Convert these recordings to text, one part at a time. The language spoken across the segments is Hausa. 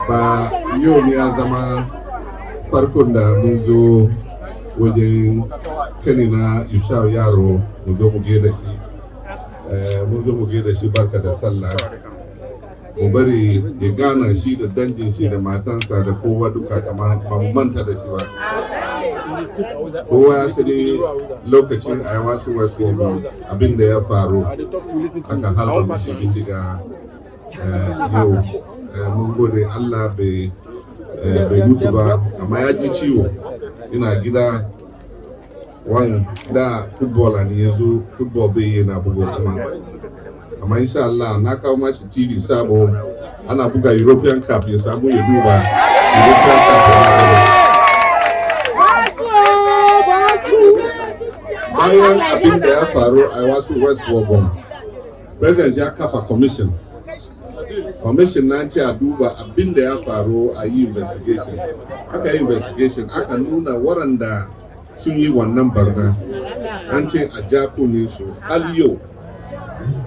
ba yau ne ya zama farkon da mun zo wajen kanina Ishao Yaro mun zo mu gaida shi barka da sallah mu bari ya gana shi da dangin shi da matansa da kowa duka kamar ba mu manta da shi ba. Kowa ya sani lokacin Ayawaso Electoral abin da ya faru aka halba mashi bindiga yau mun gode Allah bai mutu ba amma ya ji ciwo ina gida da footballer ne yanzu football bai yana buga kuma amma insha Allah na kawo mashi TV sabo ana buga European Cup ya samu ya duba European Cup. Bayan abin da ya faru a Ayawaso Electoral, President ya kafa commission na ce a duba abin da ya faru a yi investigation. Aka yi investigation aka nuna waɗanda sun yi wannan barna an ce a jakuni su hal yau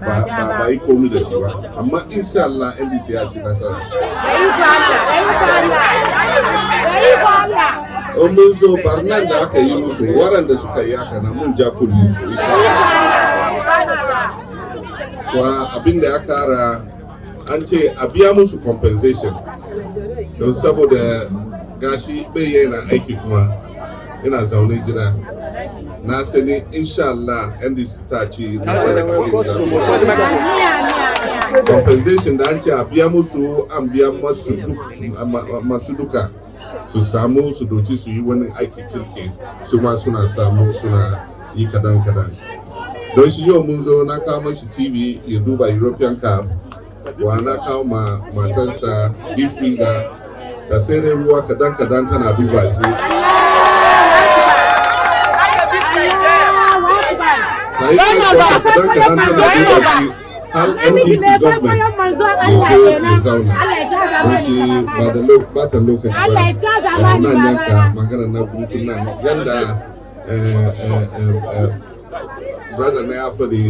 ba yi komi da shi ba amma insha Allah NDC ya ci nasara. Mun so barnan da aka yi musu waɗanda suka yi haka na mun jakuni su wa abin da ya kara an ce a biya musu compensation don saboda gashi bai yana aiki kuma ina zaune jira na sani insha Allah NDC ta ci nasarar cikin compensation da an ce a biya musu an biya masu duka su samu su doci su yi wani aiki kirki su ma suna samu suna yi kadan don shi yau mun zo na kawo mashi TV ya duba European Cup wa na kawo matarsa deep freezer ta sai dai ruwa kadan tana duba shi ta yi kadan tana duba shi har NDC government ya zauna don shi ba da batan lokaci ba nan yanka magana na gutun nan yanda brother na ya faɗi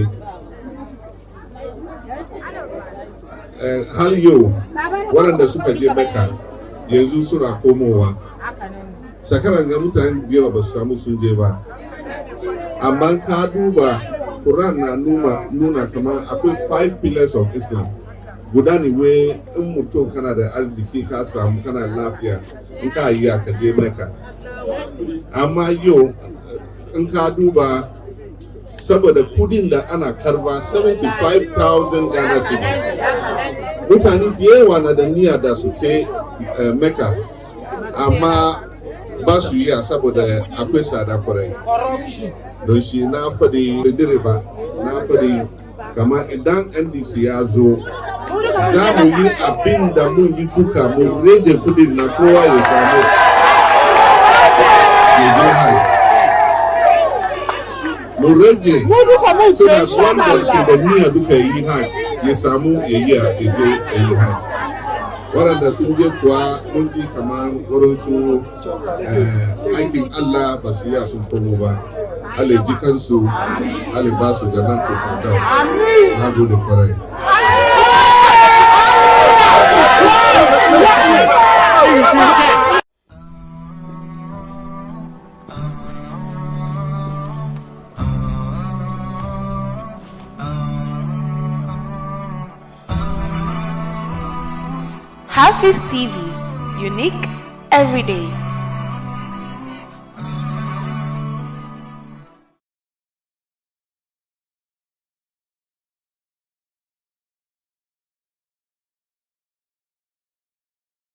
har yau waɗanda suka je Mecca yanzu suna komowa shekaran ga mutane biyar ba su samu sun je ba amma ka duba Quran na nuna kamar akwai 5 pillars of Islam guda ne wai in mutum kana da arziki ka samu kana lafiya in ka yi ka je Mecca amma yau in ka duba saboda kudin da ana karba 75,000 Ghana cedis mutane da yawa na da niyya da su te Mecca amma ba su yi saboda akwai tsada kwarai don shi na faɗi direba na faɗi kama idan NDC ya zo za mu yi abin da mun yi duka mu rage kudin na kowa ya samu jihar mu rage so da wanda ke da niyya duka yi hajj ya samu ya yi hajj waɗanda sun je kuwa mun ji kamar wurin su aikin Allah ba su yi sun komo ba Allah ji kansu Allah ba su jannatul firdaus na gode kwarai. HAFIZ TV, unique every day.